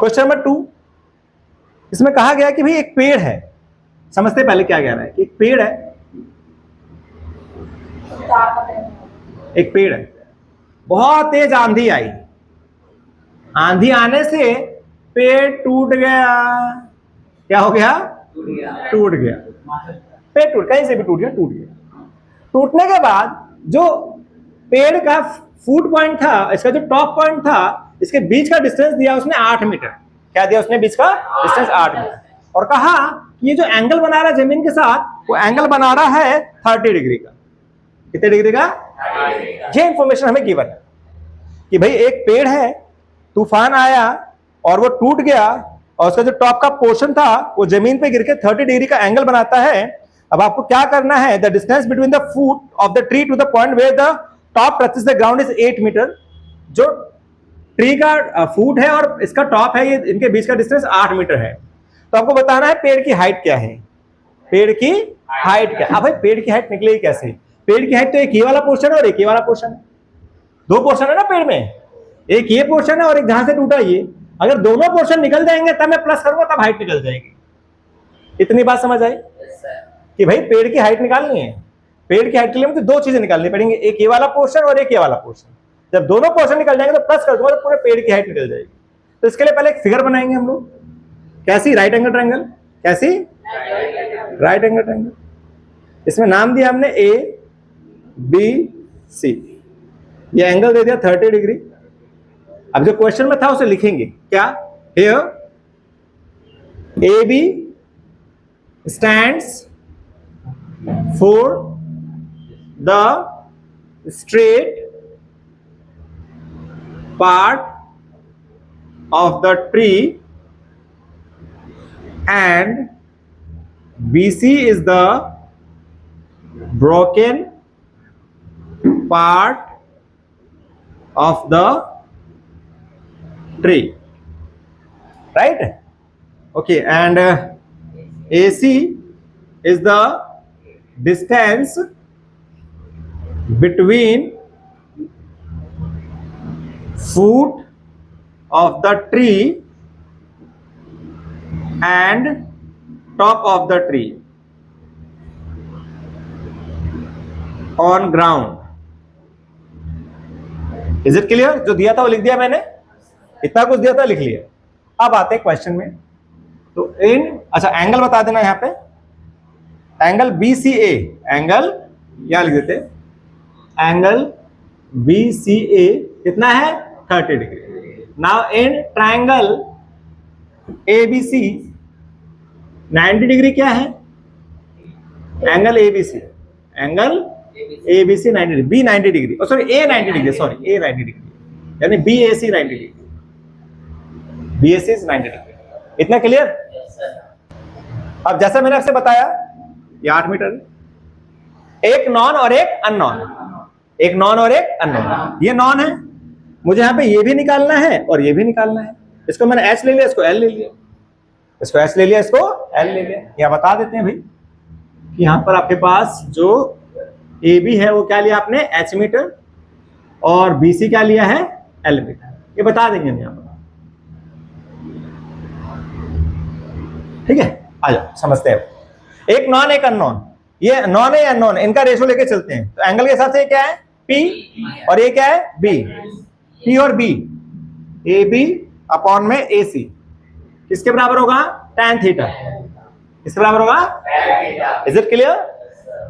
Question number 2, इसमें कहा गया कि भाई एक पेड़ है, समझते पहले क्या कह रहा है कि एक पेड़ है, एक पेड़ है, बहुत तेज आंधी आई, आंधी आने से पेड़ टूट गया। क्या हो गया? टूट गया। पेड़ टूट, कहीं से भी टूट गया, टूट गया। टूटने के बाद जो पेड़ का फूट पॉइंट था, इसका जो टॉप पॉइंट था, इसके बीच का डिस्टेंस दिया उसने 8 मीटर। क्या दिया उसने? बीच का डिस्टेंस 8 मीटर। और कहा कि ये जो एंगल बना रहा है जमीन के साथ, वो एंगल बना रहा है 30 डिग्री का। कितने डिग्री का? ये इंफॉर्मेशन हमें गिवन है कि भाई एक पेड़ है, तूफान आया और वो टूट गया, और उसका जो टॉप का पोर्शन था वो जमीन पे गिर के 30 डिग्री का एंगल बनाता है। अब आपको क्या करना है? The distance between the foot of the tree to the point where the top touches the ground is 8 metre. जो ट्री का फूट है और इसका टॉप है, ये इनके बीच का डिस्टेंस 8 मीटर है। तो आपको बताना है पेड़ की हाइट क्या है। पेड़ की हाइट क्या? अब भाई पेड़ की हाइट निकलेगी कैसे? पेड़ की हाइट तो एक ये वाला पोर्शन है और एक ये वाला पोर्शन है। दो पोर्शन है ना पेड़ में, एक ये पोर्शन है और एक जहां से टूटा ये। अगर दोनों पोर्शन निकल जाएंगे तब मैं प्लस करूंगा, तब हाइट निकल जाएगी। इतनी बात समझ आई कि भाई पेड़ की हाइट निकालनी है। पेड़ की हाइट के लिए मुझे दो चीजें निकालनी पड़ेंगी, एक ये वाला पोर्शन और एक ये वाला पोर्शन। जब दोनों पोर्शन निकल जाएंगे तो प्लस कर दूंगा तो पूरे पेड़ की हाइट निकल जाएगी। तो इसके लिए पहले एक फिगर बनाएंगे हम लोग। कैसी? Right angle triangle. कैसी? Right angle triangle. इसमें नाम दिया हमने ए बी सी। ये एंगल दे दिया 30 डिग्री। अब जो क्वेश्चन में था उसे लिखेंगे क्या? Here A B stands for the straight part of the tree and BC is the broken part of the tree, right? Okay, and AC is the distance between foot of the tree and top of the tree on ground. Is it clear? जो दिया था वो लिख दिया मैंने, इतना कुछ दिया था लिख लिया। अब आते हैं क्वेश्चन में। तो अच्छा एंगल बता देना यहां पे, एंगल BCA, एंगल यहां लिख देते, एंगल BCA कितना है? 30 degree. Now in triangle ABC 90 degree क्या है? Angle ABC, angle ABC 90 degree, B 90 degree, sorry A 90 degree, sorry A 90 degree, यानी BAC 90 डिग्री, BAC 90 डिग्री। इतना क्लियर? अब जैसा मैंने आपसे बताया ये 8 मीटर, एक नॉन और एक अननॉन, एक नॉन और एक अननॉन। ये नॉन है, मुझे यहाँ पे ये भी निकालना है और ये भी निकालना है। इसको मैंने H ले लिया, इसको L ले लिया, इसको H ले लिया, इसको L ले लिया। यहाँ बता देते हैं भाई कि यहाँ पर आपके पास जो AB है वो क्या लिया आपने? H मीटर, और BC क्या लिया है? L metre. ये बता देंगे हम यहाँ पर, ठीक है? आ जाओ समझते हैं। एक नॉन एक अननॉन, ये नॉन है या अननॉन, इनका रेशो लेके चलते हैं। तो एंगल के हिसाब से ये क्या है? P, और ये क्या है? B। P और B, AB अपॉन में AC किसके बराबर होगा? tan theta. किसके बराबर होगा? इज इट क्लियर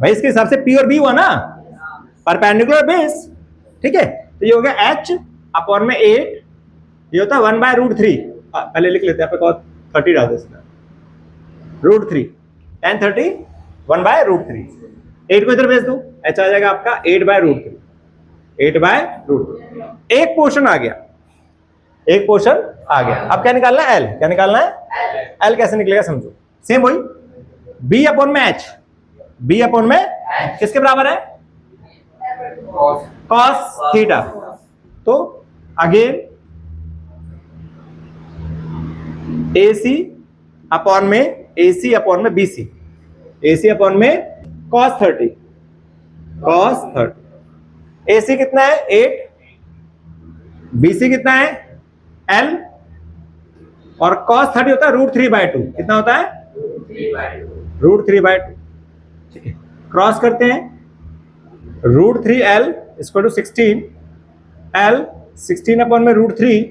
भाई? इसके हिसाब से P और B हुआ ना, परपेंडिकुलर बेस, ठीक है? तो ये हो गया H अपॉन में 8, ये होता है 1/√3। पहले लिख लेते हैं, आप 30 डाल देते हैं, √3, tan 30 1/√3। 8 को इधर भेज दो, H आ जाएगा आपका 8/√3, 8/√3। एक पोर्शन आ गया, एक पोर्शन आ गया। अब क्या निकालना है? L। क्या निकालना है? L कैसे निकलेगा समझो। सेम वही B अपॉन में H, B अपॉन में किसके बराबर है? cos theta. तो अगेन AC अपॉन में AC अपॉन में BC, AC अपॉन में cos 30, cos 30। AC कितना है? 8, BC कितना है? L, और cos 30 होता है √3/2। कितना होता है? √3/2। ठीक है, क्रॉस करते हैं। √3L = 16, L 16 अपॉन में √3,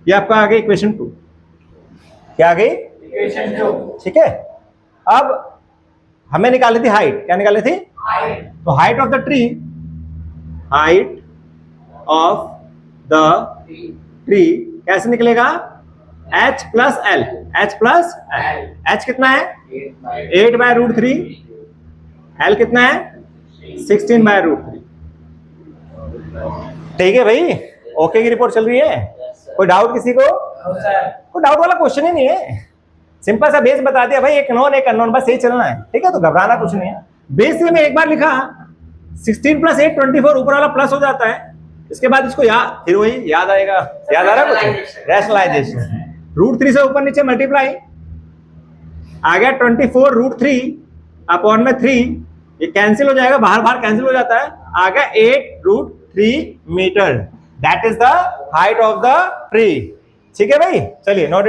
ये आपका आ गया इक्वेशन 2। क्या आ गई? इक्वेशन 2। ठीक है, अब हमें निकाली थी हाइट। क्या निकाली थी? हाइट। तो height of the tree, height of the tree कैसे निकलेगा? h plus L. h plus L. h कितना है? 8/√3। l कितना है? 16/√3। ठीक है भाई, ओके की रिपोर्ट चल रही है? कोई डाउट किसी को? कोई डाउट वाला क्वेश्चन ही नहीं है, सिंपल सा बेस बता दिया भाई, एक नॉन एक अननोन, बस यही चलना है। ठीक है, तो घबराना कुछ नहीं है। बेस में एक बार लिखा 16 + 8 24, ऊपर वाला प्लस हो जाता है। इसके बाद इसको याद, फिर वही याद आएगा। याद आ रहा है कुछ? रैशनलाइजेशन। √3 से ऊपर नीचे मल्टीप्लाई, आ गया 24 √3 अपॉन में 3, ये कैंसिल हो जाएगा, बाहर बाहर कैंसिल हो जाता है, आ गया 8√3 metre. That is the height of the tree. ठीक है भाई, चलिए नोट